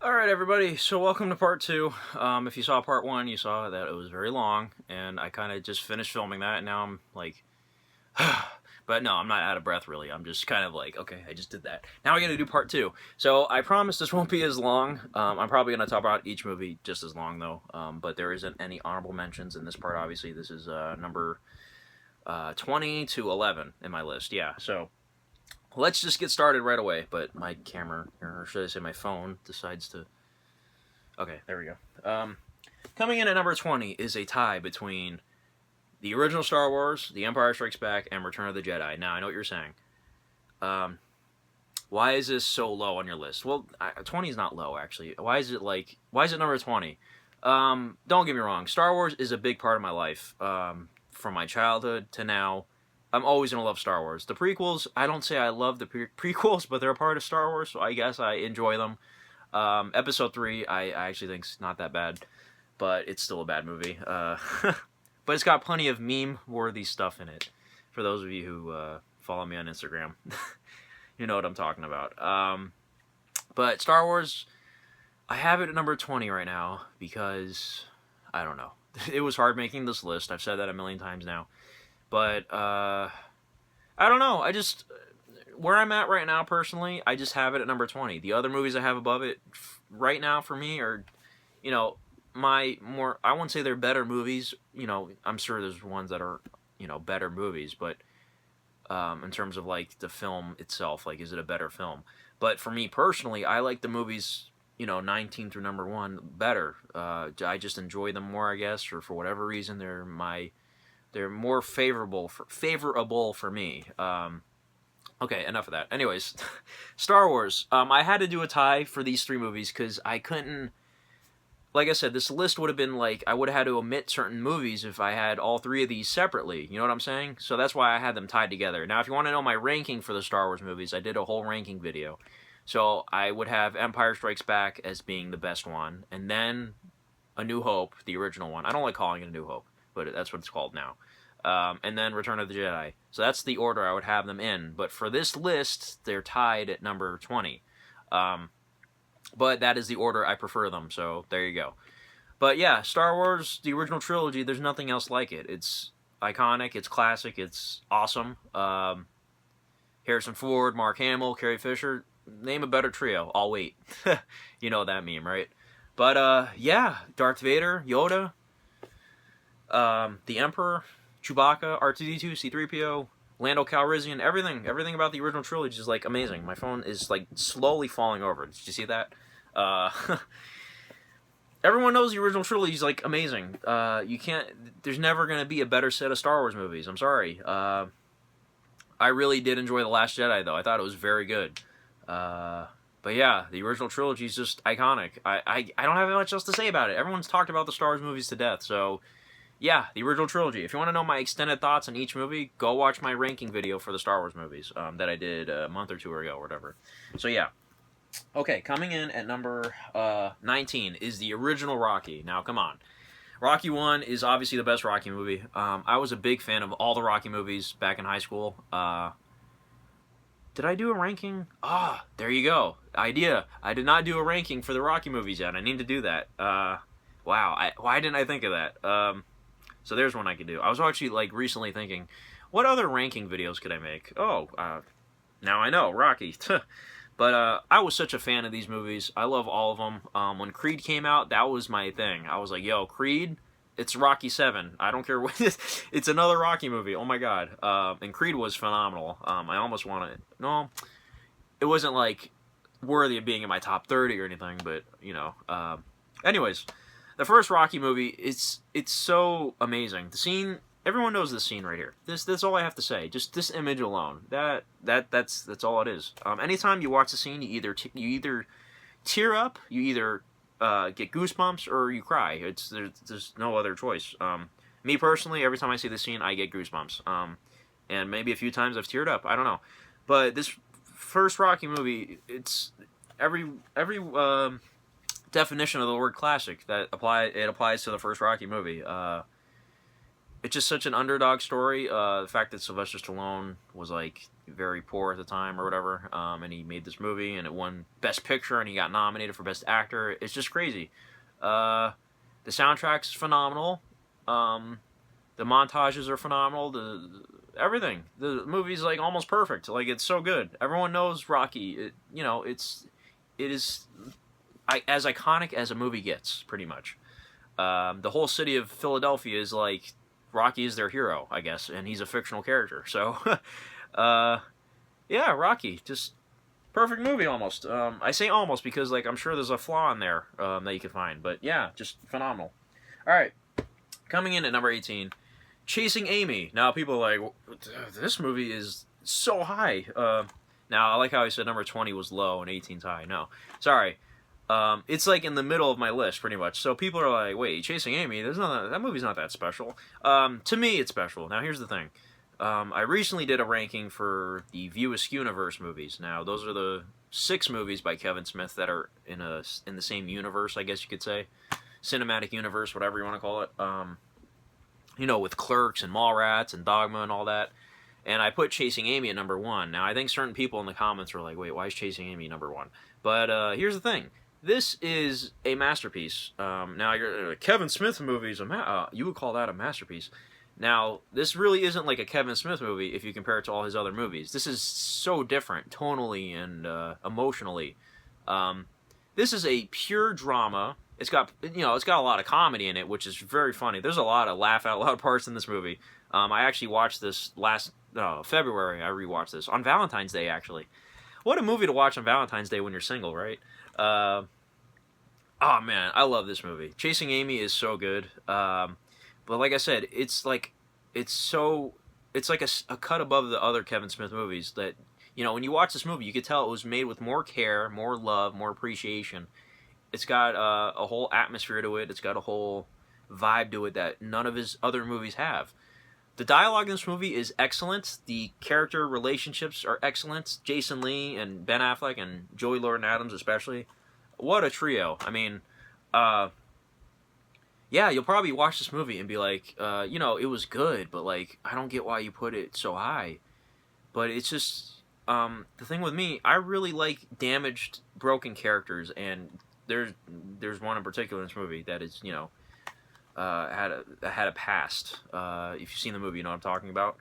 Alright everybody, so welcome to part 2. If you saw part 1, you saw that it was very long, and I kind of just finished filming that, and now I'm like, but no, I'm not out of breath really, I'm just kind of like, okay, I just did that. Now we're going to do part 2. So I promise this won't be as long. I'm probably going to talk about each movie just as long though, but there isn't any honorable mentions in this part, obviously. This is number 20 to 11 in my list, yeah, so let's just get started right away. But my camera, or should I say my phone, decides to... Okay, there we go. Coming in at number 20 is a tie between the original Star Wars, The Empire Strikes Back, and Return of the Jedi. Now, I know what you're saying. Why is this so low on your list? Well, 20 is not low, actually. Why is it number 20? Don't get me wrong. Star Wars is a big part of my life. From my childhood to now, I'm always going to love Star Wars. The prequels, I don't say I love the prequels, but they're a part of Star Wars, so I guess I enjoy them. Episode 3, I actually think is not that bad, but it's still a bad movie. But it's got plenty of meme-worthy stuff in it, for those of you who follow me on Instagram. You know what I'm talking about. But Star Wars, I have it at number 20 right now, because, I don't know. It was hard making this list. I've said that a million times now. But, I don't know, where I'm at right now, personally, I just have it at number 20. The other movies I have above it, right now, for me, are, you know, I wouldn't say they're better movies, you know, I'm sure there's ones that are, you know, better movies, but, in terms of, like, the film itself, like, is it a better film? But for me, personally, I like the movies, you know, 19 through number 1 better. I just enjoy them more, I guess, or for whatever reason, they're more favorable for me. Okay, enough of that. Anyways, Star Wars. I had to do a tie for these 3 movies because I couldn't... Like I said, this list would have been like... I would have had to omit certain movies if I had all 3 of these separately. You know what I'm saying? So that's why I had them tied together. Now, if you want to know my ranking for the Star Wars movies, I did a whole ranking video. So I would have Empire Strikes Back as being the best one, and then A New Hope, the original one. I don't like calling it A New Hope, but that's what it's called now. And then Return of the Jedi. So that's the order I would have them in. But for this list, they're tied at number 20. But that is the order I prefer them, so there you go. But yeah, Star Wars, the original trilogy, there's nothing else like it. It's iconic, it's classic, it's awesome. Harrison Ford, Mark Hamill, Carrie Fisher, name a better trio. I'll wait. You know that meme, right? But yeah, Darth Vader, Yoda, the Emperor, Chewbacca, R2-D2, C-3PO, Lando Calrissian, everything about the original trilogy is, like, amazing. My phone is, like, slowly falling over. Did you see that? Everyone knows the original trilogy is, like, amazing. There's never going to be a better set of Star Wars movies. I'm sorry. I really did enjoy The Last Jedi, though. I thought it was very good. But yeah, the original trilogy is just iconic. I don't have much else to say about it. Everyone's talked about the Star Wars movies to death, so... Yeah, the original trilogy. If you want to know my extended thoughts on each movie, go watch my ranking video for the Star Wars movies that I did a month or 2 ago or whatever. So yeah. Okay, coming in at number 19 is the original Rocky. Now, come on. Rocky 1 is obviously the best Rocky movie. I was a big fan of all the Rocky movies back in high school. Did I do a ranking? There you go. Idea. I did not do a ranking for the Rocky movies yet. I need to do that. Wow. Why didn't I think of that? So there's one I could do. I was actually, like, recently thinking, what other ranking videos could I make? Oh, now I know, Rocky. But I was such a fan of these movies. I love all of them. When Creed came out, that was my thing. I was like, yo, Creed, it's Rocky 7. I don't care what it is. It's another Rocky movie. Oh, my God. And Creed was phenomenal. I almost wanted... No, it wasn't, like, worthy of being in my top 30 or anything, but, you know. Anyways... The first Rocky movie, it's so amazing. The scene, everyone knows this scene right here. That's all I have to say. Just this image alone. That's all it is. Anytime you watch the scene, you either tear up, you either get goosebumps, or you cry. There's no other choice. Me personally, every time I see the scene, I get goosebumps. And maybe a few times I've teared up. I don't know. But this first Rocky movie, it's every definition of the word classic that applies to the first Rocky movie. it's just such an underdog story. The fact that Sylvester Stallone was like very poor at the time or whatever, and he made this movie and it won Best Picture and he got nominated for Best Actor. It's just crazy. The soundtrack's phenomenal. The montages are phenomenal. Everything. The movie's like almost perfect. Like, it's so good. Everyone knows Rocky. It is as iconic as a movie gets, pretty much. The whole city of Philadelphia is like, Rocky is their hero, I guess, and he's a fictional character. So, yeah, Rocky, just perfect movie almost. I say almost because, like, I'm sure there's a flaw in there that you can find, but yeah, just phenomenal. All right, coming in at number 18, Chasing Amy. Now, people are like, this movie is so high. Now, I like how I said number 20 was low and 18's high. No, sorry. It's like in the middle of my list, pretty much. So people are like, wait, Chasing Amy, that movie's not that special. To me, it's special. Now, here's the thing. I recently did a ranking for the View Askew universe movies. Now, those are the 6 movies by Kevin Smith that are in the same universe, I guess you could say. Cinematic universe, whatever you want to call it. With Clerks and Mallrats and Dogma and all that. And I put Chasing Amy at number 1. Now, I think certain people in the comments were like, wait, why is Chasing Amy number 1? But here's the thing. This is a masterpiece. Now, Kevin Smith movies, you would call that a masterpiece. Now, this really isn't like a Kevin Smith movie if you compare it to all his other movies. This is so different, tonally and emotionally. This is a pure drama. It's got a lot of comedy in it, which is very funny. There's a lot of laugh out loud parts in this movie. I actually watched this last February. I rewatched this on Valentine's Day, actually. What a movie to watch on Valentine's Day when you're single, right? Oh man, I love this movie. Chasing Amy is so good. But like I said, it's like a cut above the other Kevin Smith movies that, when you watch this movie, you could tell it was made with more care, more love, more appreciation. It's got a whole atmosphere to it. It's got a whole vibe to it that none of his other movies have. The dialogue in this movie is excellent. The character relationships are excellent. Jason Lee and Ben Affleck and Joey Lauren-Adams especially. What a trio. I mean, yeah, you'll probably watch this movie and be like, it was good, but, like, I don't get why you put it so high. But it's just, the thing with me, I really like damaged, broken characters, and there's one in particular in this movie that is, had a past. If you've seen the movie, you know what I'm talking about.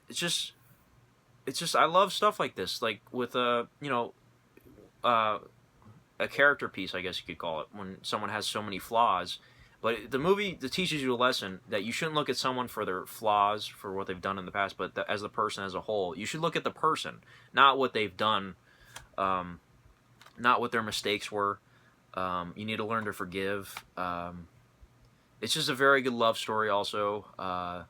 It's just, I love stuff like this, like with a character piece, I guess you could call it, when someone has so many flaws. But the movie that teaches you a lesson that you shouldn't look at someone for their flaws, for what they've done in the past, but as the person as a whole. You should look at the person, not what they've done, not what their mistakes were. You need to learn to forgive. It's just a very good love story also.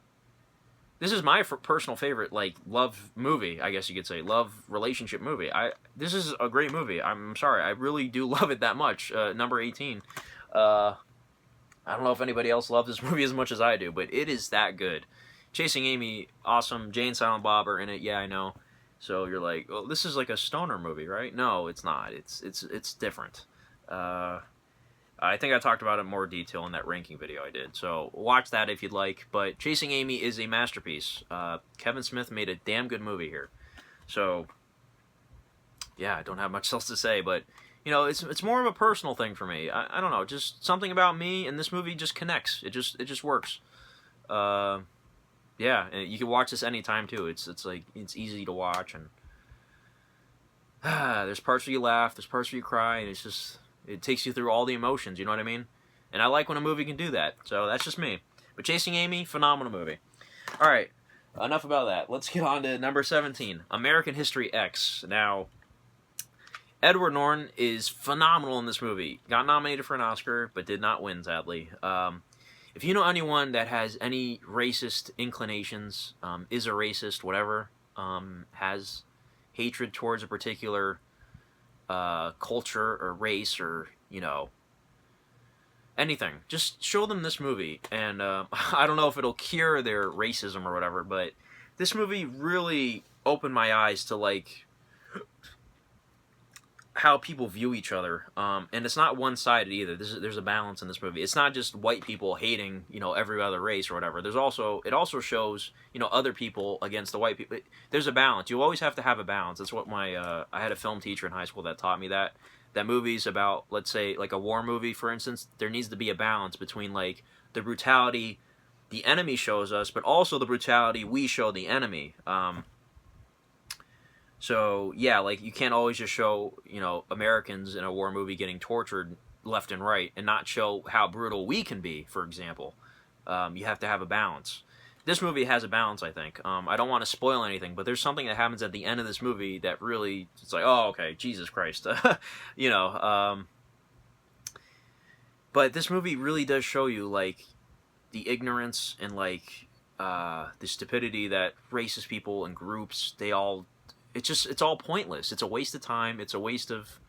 This is my personal favorite, like, love movie, I guess you could say. Love relationship movie. This is a great movie. I'm sorry. I really do love it that much. Number 18. I don't know if anybody else loves this movie as much as I do, but it is that good. Chasing Amy, awesome. Jay and Silent Bob are in it. Yeah, I know. So you're like, well, this is like a stoner movie, right? No, it's not. It's different. I think I talked about it in more detail in that ranking video I did. So watch that if you'd like. But Chasing Amy is a masterpiece. Kevin Smith made a damn good movie here. So, yeah, I don't have much else to say. But, it's more of a personal thing for me. I don't know. Just something about me and this movie just connects. It just works. Yeah, and you can watch this anytime, too. It's easy to watch. And there's parts where you laugh. There's parts where you cry. And it takes you through all the emotions, you know what I mean? And I like when a movie can do that. So that's just me. But Chasing Amy, phenomenal movie. All right, enough about that. Let's get on to number 17, American History X. Now, Edward Norton is phenomenal in this movie. Got nominated for an Oscar, but did not win, sadly. If you know anyone that has any racist inclinations, is a racist, whatever, has hatred towards a particular culture or race or, anything, just show them this movie. And I don't know if it'll cure their racism or whatever, but this movie really opened my eyes to, like, how people view each other, and it's not one-sided either. There's a balance in this movie. It's not just white people hating, you know, every other race or whatever. It also shows, you know, other people against the white people. There's a balance. You always have to have a balance. That's what I had a film teacher in high school that taught me that movies about, let's say, like a war movie, for instance, there needs to be a balance between like the brutality the enemy shows us, but also the brutality we show the enemy. So yeah, like you can't always just show, you know, Americans in a war movie getting tortured left and right and not show how brutal we can be, for example. You have to have a balance. This movie has a balance, I think. I don't want to spoil anything, but there's something that happens at the end of this movie that really, it's like, oh, okay, Jesus Christ. You know, but this movie really does show you, like, the ignorance and, like, the stupidity that racist people and groups, it's all pointless. It's a waste of time. It's a waste of,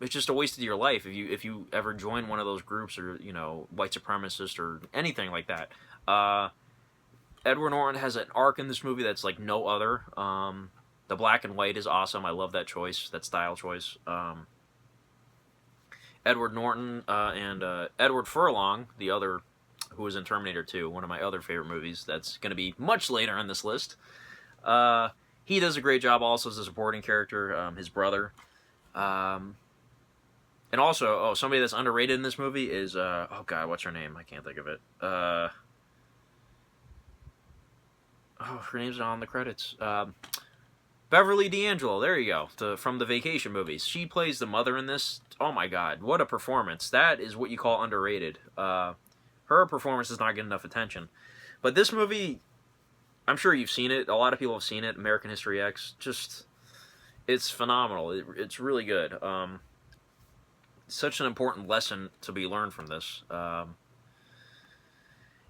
it's just a waste of your life if you ever join one of those groups, or, you know, white supremacist or anything like that. Edward Norton has an arc in this movie that's like no other. The black and white is awesome. I love that choice, that style choice. Edward Norton and Edward Furlong, the other who was in Terminator 2, one of my other favorite movies that's going to be much later on this list. He does a great job also as a supporting character, his brother. And also, somebody that's underrated in this movie is, oh god, what's her name? I can't think of it. Her name's not on the credits. Beverly D'Angelo, there you go, from the Vacation movies. She plays the mother in this. Oh my god, what a performance. That is what you call underrated. Her performance is not getting enough attention. But this movie, I'm sure you've seen it. A lot of people have seen it. American History X. Just, it's phenomenal. It's really good. Such an important lesson to be learned from this.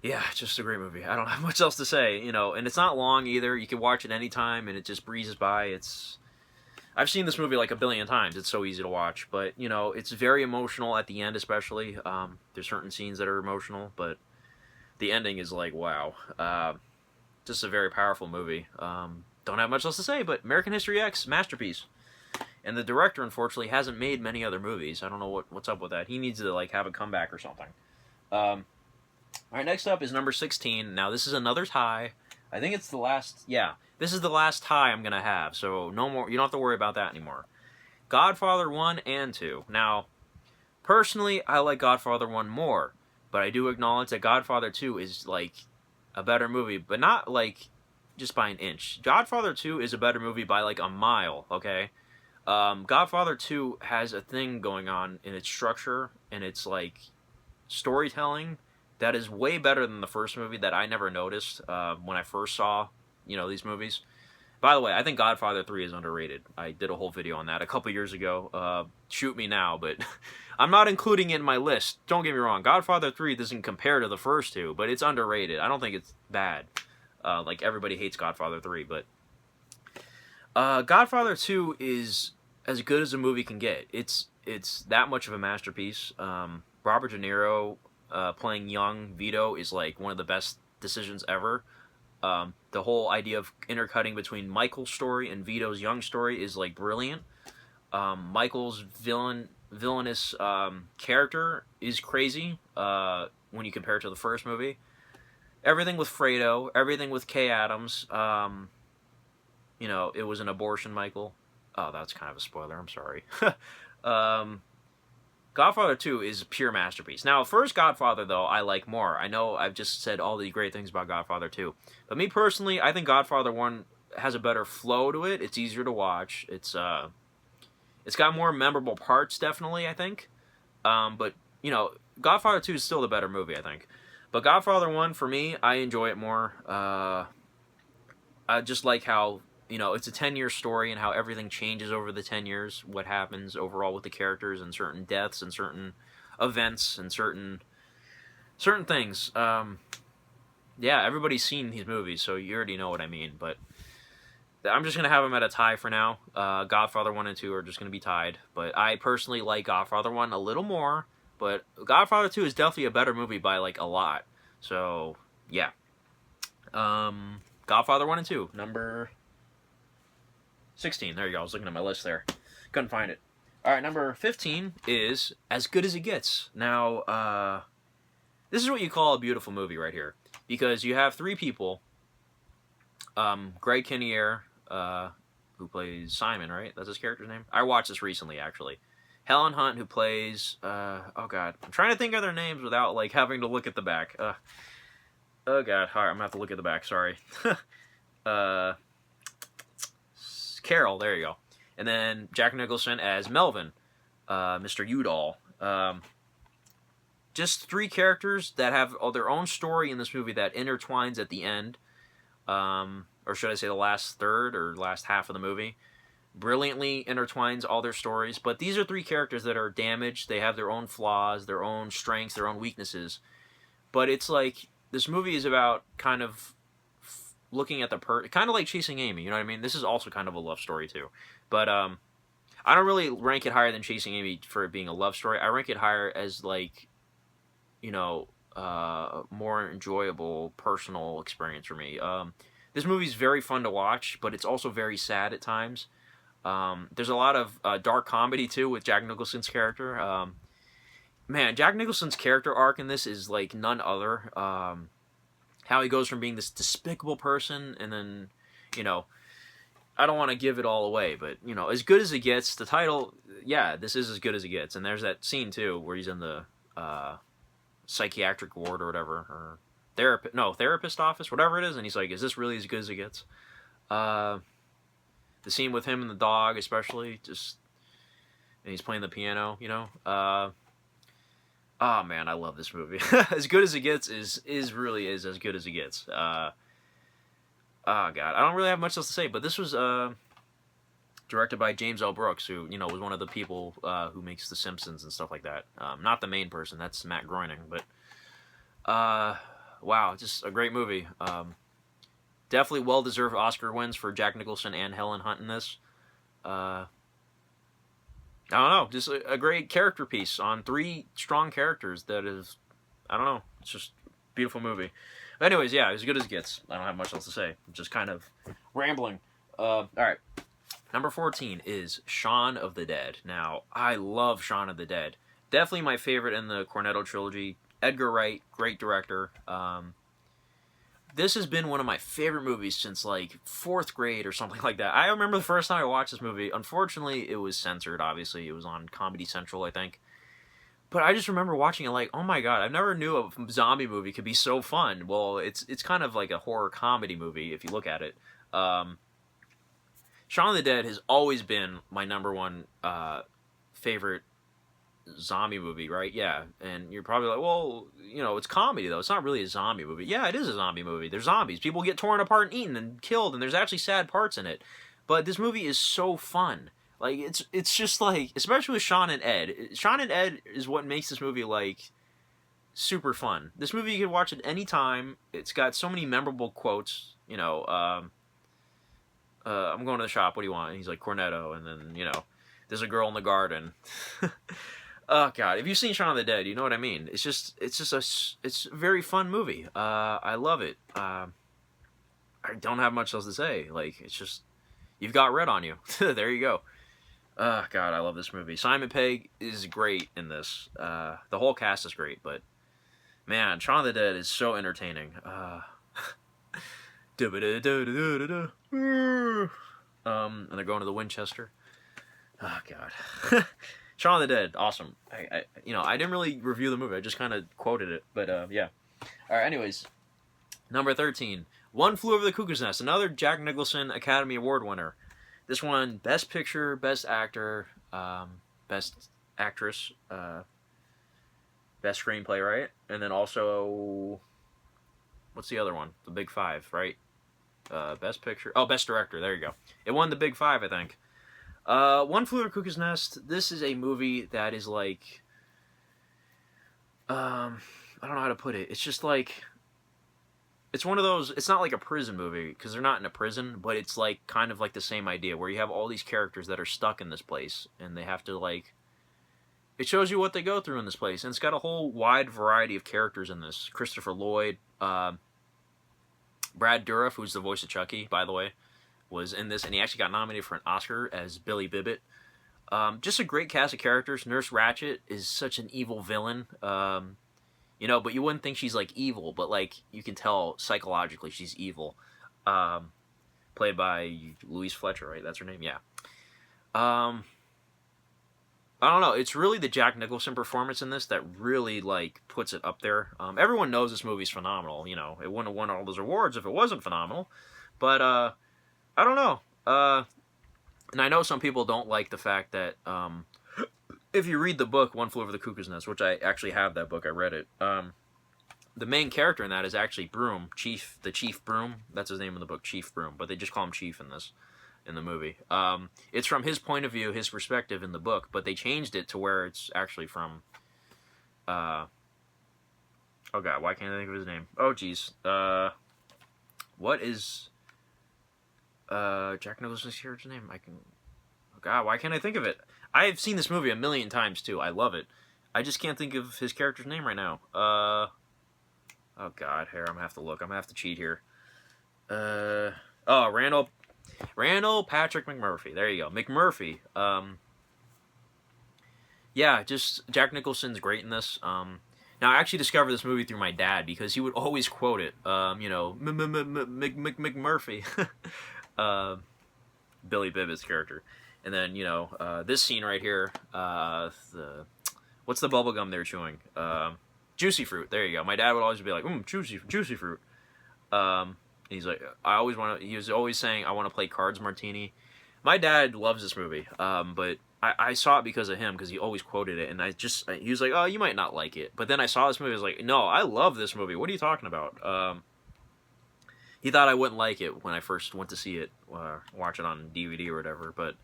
Yeah, just a great movie. I don't have much else to say, you know, and it's not long either. You can watch it anytime, and it just breezes by. I've seen this movie like a billion times. It's so easy to watch, but, you know, it's very emotional at the end, especially. There's certain scenes that are emotional, but the ending is like, wow. Just a very powerful movie. Don't have much else to say, but American History X, masterpiece. And the director, unfortunately, hasn't made many other movies. I don't know what's up with that. He needs to, like, have a comeback or something. All right, next up is number 16. Now, this is another tie. I think it's the last... Yeah, this is the last tie I'm going to have. So, no more... You don't have to worry about that anymore. Godfather 1 and 2. Now, personally, I like Godfather 1 more. But I do acknowledge that Godfather 2 is, like, a better movie. But not, like, just by an inch. Godfather 2 is a better movie by, like, a mile, okay? Godfather 2 has a thing going on in its structure and its, like, storytelling that is way better than the first movie that I never noticed when I first saw, you know, these movies. By the way, I think Godfather 3 is underrated. I did a whole video on that a couple years ago. Shoot me now, but I'm not including it in my list. Don't get me wrong. Godfather 3 doesn't compare to the first two, but it's underrated. I don't think it's bad. Like, everybody hates Godfather 3, but Godfather 2 is as good as a movie can get. It's that much of a masterpiece. Robert De Niro playing young Vito is like one of the best decisions ever. The whole idea of intercutting between Michael's story and Vito's young story is like brilliant. Michael's villainous character is crazy when you compare it to the first movie. Everything with Fredo, everything with Kay Adams. You know, it was an abortion, Michael. Oh, that's kind of a spoiler. I'm sorry. Godfather 2 is a pure masterpiece. Now, first Godfather, though, I like more. I know I've just said all the great things about Godfather 2. But me personally, I think Godfather 1 has a better flow to it. It's easier to watch. It's got more memorable parts, definitely, I think. But, you know, Godfather 2 is still the better movie, I think. But Godfather 1, for me, I enjoy it more. I just like how, you know, it's a 10-year story and how everything changes over the 10 years, what happens overall with the characters and certain deaths and certain events and certain things. Yeah, everybody's seen these movies, so you already know what I mean, but I'm just going to have them at a tie for now. Godfather 1 and 2 are just going to be tied, but I personally like Godfather 1 a little more, but Godfather 2 is definitely a better movie by, like, a lot. So, yeah. Godfather 1 and 2, number 16. There you go. I was looking at my list there. Couldn't find it. All right, number 15 is As Good as It Gets. Now, this is what you call a beautiful movie right here. Because you have three people. Greg Kinnear, who plays Simon, right? That's his character's name? I watched this recently, actually. Helen Hunt, who plays... oh, God. I'm trying to think of their names without, like, having to look at the back. Oh, God. All right, I'm going to have to look at the back. Sorry. Carol, there you go. And then Jack Nicholson as Melvin, Mr. Udall. Just three characters that have their own story in this movie that intertwines at the end. Or should I say the last third or last half of the movie. Brilliantly intertwines all their stories. But these are three characters that are damaged. They have their own flaws, their own strengths, their own weaknesses. But it's like, this movie is about kind of looking at the kind of like Chasing Amy, you know what I mean? This is also kind of a love story too. But I don't really rank it higher than Chasing Amy for it being a love story. I rank it higher as, like, you know, more enjoyable personal experience for me. This movie's very fun to watch, but it's also very sad at times. There's a lot of dark comedy too with Jack Nicholson's character. Man, Jack Nicholson's character arc in this is like none other. How he goes from being this despicable person, and then, you know, I don't want to give it all away, but, you know, As Good as It Gets, the title, yeah, this is as good as it gets. And there's that scene too where he's in the psychiatric ward or whatever, or therapist office, whatever it is, and he's like, is this really as good as it gets? The scene with him and the dog, especially, just, and he's playing the piano, you know. Oh man, I love this movie. As Good as It Gets really is as good as it gets. Oh God, I don't really have much else to say, but this was directed by James L. Brooks, who, you know, was one of the people who makes The Simpsons and stuff like that. Not the main person, that's Matt Groening, but wow, just a great movie. Definitely well-deserved Oscar wins for Jack Nicholson and Helen Hunt in this. I don't know, just a great character piece on three strong characters that is, I don't know, it's just a beautiful movie. But anyways, yeah, As Good as It Gets. I don't have much else to say. I'm just kind of rambling. Alright, number 14 is Shaun of the Dead. Now, I love Shaun of the Dead. Definitely my favorite in the Cornetto trilogy. Edgar Wright, great director. This has been one of my favorite movies since, like, 4th grade or something like that. I remember the first time I watched this movie. Unfortunately, it was censored, obviously. It was on Comedy Central, I think. But I just remember watching it like, oh my God, I never knew a zombie movie could be so fun. Well, it's kind of like a horror comedy movie, if you look at it. Shaun of the Dead has always been my number one favorite zombie movie, right? Yeah. And you're probably like, well, you know, it's comedy though, it's not really a zombie movie. Yeah, it is a zombie movie. There's zombies, people get torn apart and eaten and killed, and there's actually sad parts in it, but this movie is so fun. Like, it's just like, especially with Shaun and Ed. Shaun and Ed is what makes this movie, like, super fun. This movie you can watch at any time. It's got so many memorable quotes, you know, I'm going to the shop, what do you want? And he's like, Cornetto, and then, you know, there's a girl in the garden. Oh God, if you've seen Shaun of the Dead, you know what I mean. It's a very fun movie. I love it. I don't have much else to say. Like, it's just, you've got red on you. There you go. God, I love this movie. Simon Pegg is great in this. The whole cast is great, but man, Shaun of the Dead is so entertaining. And they're going to the Winchester. Oh God. Shaun of the Dead, awesome. I didn't really review the movie. I just kind of quoted it, but yeah. All right. Anyways, number 13, One Flew Over the Cuckoo's Nest, another Jack Nicholson Academy Award winner. This one, Best Picture, Best Actor, Best Actress, Best Screenplay, right? And then also, what's the other one? The Big Five, right? Best Picture. Oh, Best Director. There you go. It won the Big Five, I think. One Flew Over the Cuckoo's Nest. This is a movie that is like, I don't know how to put it. It's just like, it's one of those, it's not like a prison movie, because they're not in a prison, but it's like, kind of like the same idea, where you have all these characters that are stuck in this place, and they have to, like, it shows you what they go through in this place, and it's got a whole wide variety of characters in this. Christopher Lloyd, Brad Dourif, who's the voice of Chucky, by the way, was in this, and he actually got nominated for an Oscar as Billy Bibbit. Just a great cast of characters. Nurse Ratched is such an evil villain. You know, but you wouldn't think she's, like, evil, but, like, you can tell psychologically she's evil. Played by Louise Fletcher, right? That's her name? Yeah. I don't know. It's really the Jack Nicholson performance in this that really, like, puts it up there. Everyone knows this movie's phenomenal. You know, it wouldn't have won all those awards if it wasn't phenomenal. But, I don't know. And I know some people don't like the fact that, if you read the book, One Flew Over the Cuckoo's Nest, which I actually have that book, I read it, the main character in that is actually Broom, the Chief Broom. That's his name in the book, Chief Broom, but they just call him Chief in the movie. It's from his point of view, his perspective in the book, but they changed it to where it's actually from, oh god, why can't I think of his name? Oh jeez, what is, Jack Nicholson's character's name? Oh god, why can't I think of it? I've seen this movie a million times, too. I love it. I just can't think of his character's name right now. Oh, God. Here, I'm going to have to look. I'm going to have to cheat here. Randall Patrick McMurphy. There you go. McMurphy. Yeah, just Jack Nicholson's great in this. Now, I actually discovered this movie through my dad because he would always quote it. You know, McMurphy. Billy Bibbit's character. And then, you know, this scene right here, what's the bubble gum they're chewing? Juicy fruit. There you go. My dad would always be like, juicy fruit. He's like, he was always saying, I want to play Cards Martini. My dad loves this movie, but I saw it because of him, because he always quoted it, and he was like, oh, you might not like it. But then I saw this movie, I was like, no, I love this movie. What are you talking about? He thought I wouldn't like it when I first went to see it, watch it on DVD or whatever, but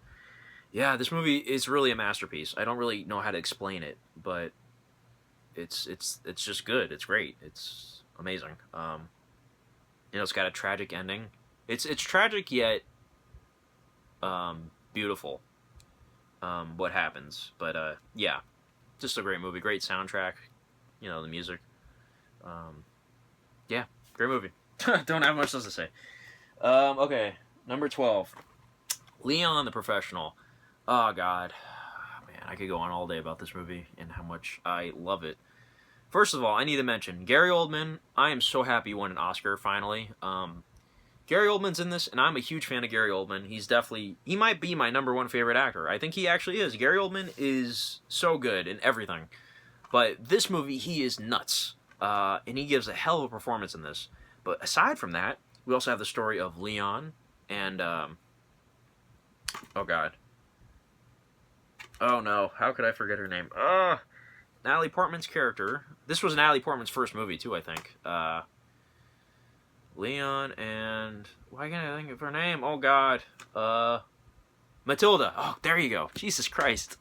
yeah, this movie is really a masterpiece. I don't really know how to explain it, but it's just good. It's great. It's amazing. You know, it's got a tragic ending. It's tragic yet beautiful. What happens, but yeah, just a great movie. Great soundtrack. You know, the music. Yeah, great movie. Don't have much else to say. Okay, number 12, Leon the Professional. Oh, God. Man, I could go on all day about this movie and how much I love it. First of all, I need to mention Gary Oldman. I am so happy he won an Oscar, finally. Gary Oldman's in this, and I'm a huge fan of Gary Oldman. He might be my number one favorite actor. I think he actually is. Gary Oldman is so good in everything. But this movie, he is nuts. And he gives a hell of a performance in this. But aside from that, we also have the story of Leon and, oh, God. Oh, no. How could I forget her name? Natalie Portman's character. This was Natalie Portman's first movie, too, I think. Leon and... Why can't I think of her name? Oh, God. Matilda. Oh, there you go. Jesus Christ.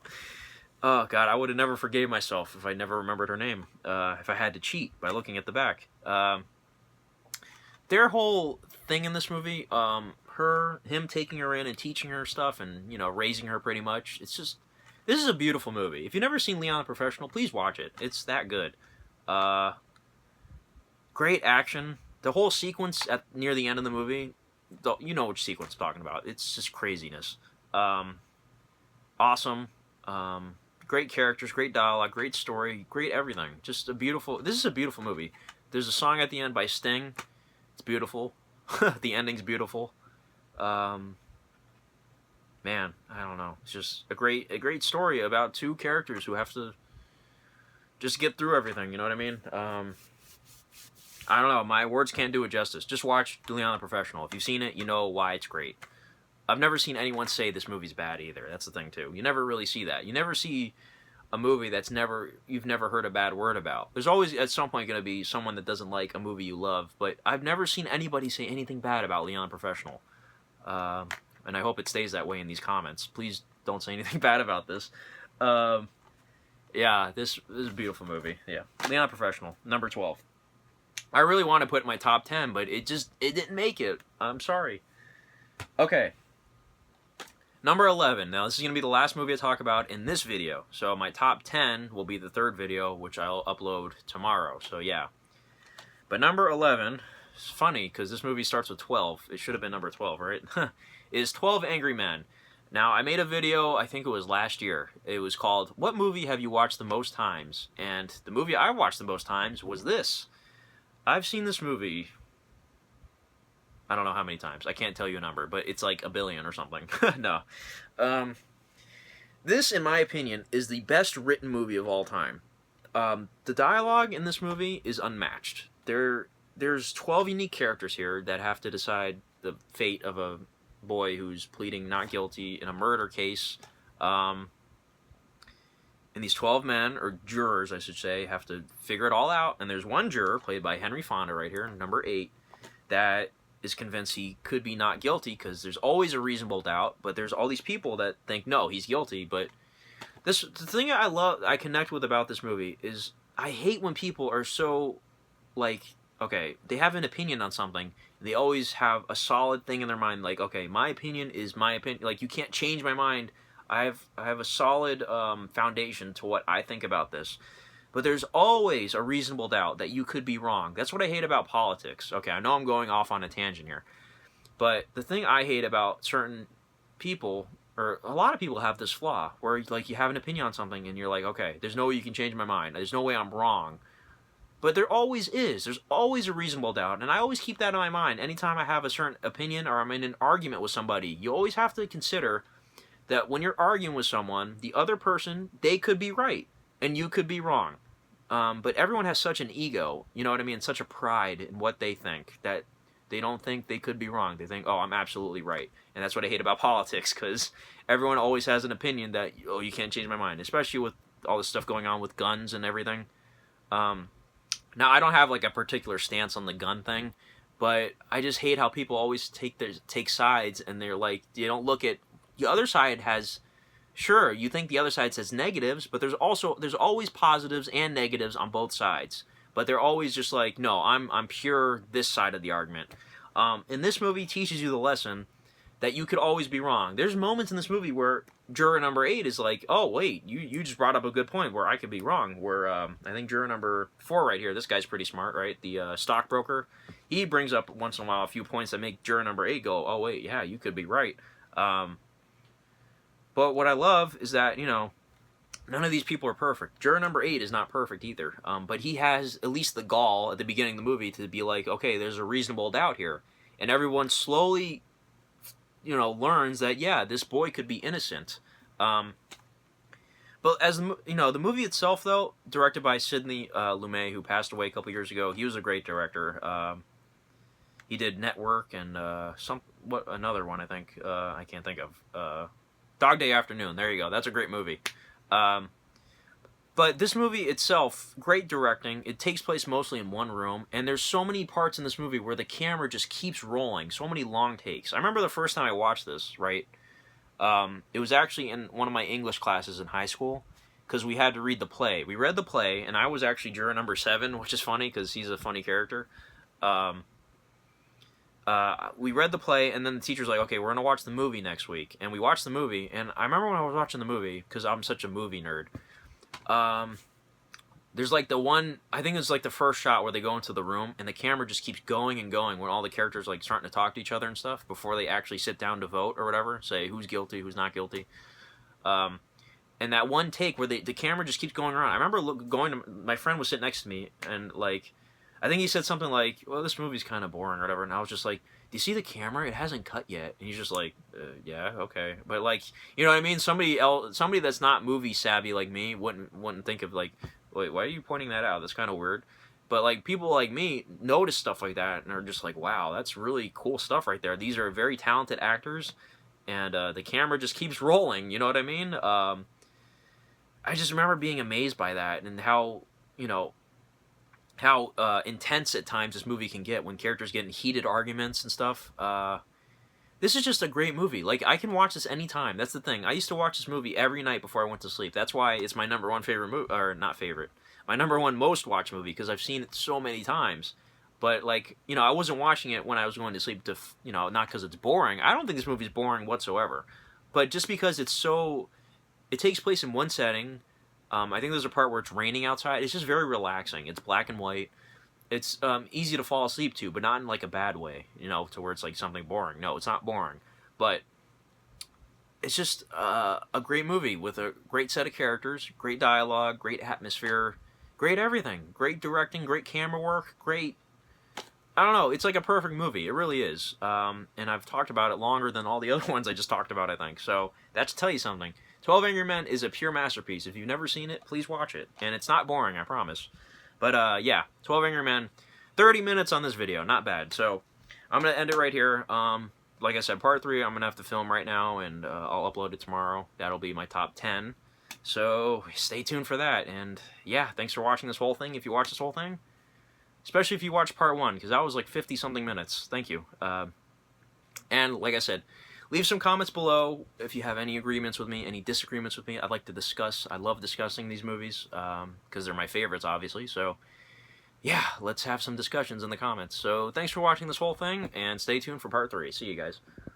Oh, God. I would have never forgave myself if I never remembered her name. If I had to cheat by looking at the back. Their whole thing in this movie, him taking her in and teaching her stuff and, you know, raising her pretty much. It's just... This is a beautiful movie. If you've never seen Leon the Professional, please watch it. It's that good. Great action. The whole sequence near the end of the movie, you know which sequence I'm talking about. It's just craziness. Awesome. Great characters, great dialogue, great story, great everything. Just a beautiful... This is a beautiful movie. There's a song at the end by Sting. It's beautiful. The ending's beautiful. Man, I don't know. It's just a great story about two characters who have to just get through everything. You know what I mean? I don't know. My words can't do it justice. Just watch Leon the Professional. If you've seen it, you know why it's great. I've never seen anyone say this movie's bad either. That's the thing too. You never really see that. You never see a movie you've never heard a bad word about. There's always at some point going to be someone that doesn't like a movie you love, but I've never seen anybody say anything bad about Leon the Professional. And I hope it stays that way in these comments. Please don't say anything bad about this. Yeah, this is a beautiful movie. Yeah, Leon the Professional, number 12. I really want to put it in my top 10, but it didn't make it. I'm sorry. Okay. Number 11. Now, this is going to be the last movie I talk about in this video. So my top 10 will be the third video, which I'll upload tomorrow. So, yeah. But number 11, it's funny, because this movie starts with 12. It should have been number 12, right? is 12 Angry Men. Now, I made a video, I think it was last year. It was called, What Movie Have You Watched the Most Times? And the movie I watched the most times was this. I've seen this movie, I don't know how many times. I can't tell you a number, but it's like a billion or something. No. This, in my opinion, is the best written movie of all time. The dialogue in this movie is unmatched. There's 12 unique characters here that have to decide the fate of a boy who's pleading not guilty in a murder case. And these 12 men, or jurors, I should say, have to figure it all out. And there's one juror, played by Henry Fonda right here, number 8, that is convinced he could be not guilty because there's always a reasonable doubt. But there's all these people that think, no, he's guilty. But the thing I connect with about this movie is I hate when people are so, like, okay, they have an opinion on something. They always have a solid thing in their mind, like, okay, my opinion is my opinion. Like, you can't change my mind. I have a solid foundation to what I think about this. But there's always a reasonable doubt that you could be wrong. That's what I hate about politics. Okay, I know I'm going off on a tangent here. But the thing I hate about certain people, or a lot of people have this flaw, where like you have an opinion on something and you're like, okay, there's no way you can change my mind. There's no way I'm wrong. But there always is. There's always a reasonable doubt. And I always keep that in my mind. Anytime I have a certain opinion or I'm in an argument with somebody, you always have to consider that when you're arguing with someone, the other person, they could be right. And you could be wrong. But everyone has such an ego, you know what I mean? Such a pride in what they think that they don't think they could be wrong. They think, oh, I'm absolutely right. And that's what I hate about politics, because everyone always has an opinion that, oh, you can't change my mind. Especially with all this stuff going on with guns and everything. Now, I don't have like a particular stance on the gun thing, but I just hate how people always take sides, and they're like, you don't look at the other side has. Sure, you think the other side says negatives, but there's always positives and negatives on both sides. But they're always just like, no, I'm pure this side of the argument. And this movie teaches you the lesson that you could always be wrong. There's moments in this movie where juror number 8 is like, oh wait, you just brought up a good point where I could be wrong. Where I think juror number 4 right here, this guy's pretty smart, right? The stockbroker, he brings up once in a while a few points that make juror number 8 go, oh wait, yeah, you could be right. But what I love is that, you know, none of these people are perfect. Juror number 8 is not perfect either. But he has at least the gall at the beginning of the movie to be like, okay, there's a reasonable doubt here. And everyone slowly, you know, learns that, yeah, this boy could be innocent. But as, you know, the movie itself, though, directed by Sidney Lumet, who passed away a couple years ago, he was a great director. He did Network and another one, I think. I can't think of. Dog Day Afternoon, there you go. That's a great movie. But this movie itself, great directing. It takes place mostly in one room, and there's so many parts in this movie where the camera just keeps rolling. So many long takes. I remember the first time I watched this, right? It was actually in one of my English classes in high school, because we had to read the play. We read the play, and I was actually juror number 7, which is funny, because he's a funny character. We read the play, and then the teacher's like, okay, we're going to watch the movie next week. And we watched the movie, and I remember when I was watching the movie, because I'm such a movie nerd, there's like the one, I think it's like the first shot where they go into the room, and the camera just keeps going and going when all the characters like starting to talk to each other and stuff before they actually sit down to vote or whatever, say who's guilty, who's not guilty. And that one take where the camera just keeps going around. I remember my friend was sitting next to me, and like, I think he said something like, well, this movie's kind of boring or whatever. And I was just like, do you see the camera? It hasn't cut yet. And he's just like, yeah, okay. But like, you know what I mean? Somebody that's not movie savvy like me wouldn't think of like, wait, why are you pointing that out? That's kind of weird. But like people like me notice stuff like that and are just like, wow, that's really cool stuff right there. These are very talented actors. And the camera just keeps rolling. You know what I mean? I just remember being amazed by that and how, you know, how intense at times this movie can get when characters get in heated arguments and stuff. This is just a great movie. Like, I can watch this anytime. That's the thing. I used to watch this movie every night before I went to sleep. That's why it's my number one favorite movie, or not favorite, my number one most watched movie, because I've seen it so many times. But, like, you know, I wasn't watching it when I was going to sleep to, you know, not because it's boring. I don't think this movie's boring whatsoever. But just because it takes place in one setting. I think there's a part where it's raining outside. It's just very relaxing. It's black and white. It's easy to fall asleep to, but not in like a bad way, you know, to where it's like something boring. No, it's not boring. But it's just a great movie with a great set of characters, great dialogue, great atmosphere, great everything, great directing, great camera work, great. I don't know. It's like a perfect movie. It really is. And I've talked about it longer than all the other ones I just talked about, I think. So that should tell you something. 12 Angry Men is a pure masterpiece. If you've never seen it, please watch it. And it's not boring, I promise. But yeah, 12 Angry Men. 30 minutes on this video. Not bad. So I'm going to end it right here. Like I said, part 3 I'm going to have to film right now, and I'll upload it tomorrow. That'll be my top 10. So stay tuned for that. And yeah, thanks for watching this whole thing, if you watch this whole thing. Especially if you watch part 1, because that was like 50-something minutes. Thank you. And like I said, leave some comments below if you have any agreements with me, any disagreements with me. I'd like to discuss. I love discussing these movies because they're my favorites, obviously. So yeah, let's have some discussions in the comments. So thanks for watching this whole thing, and stay tuned for part 3. See you guys.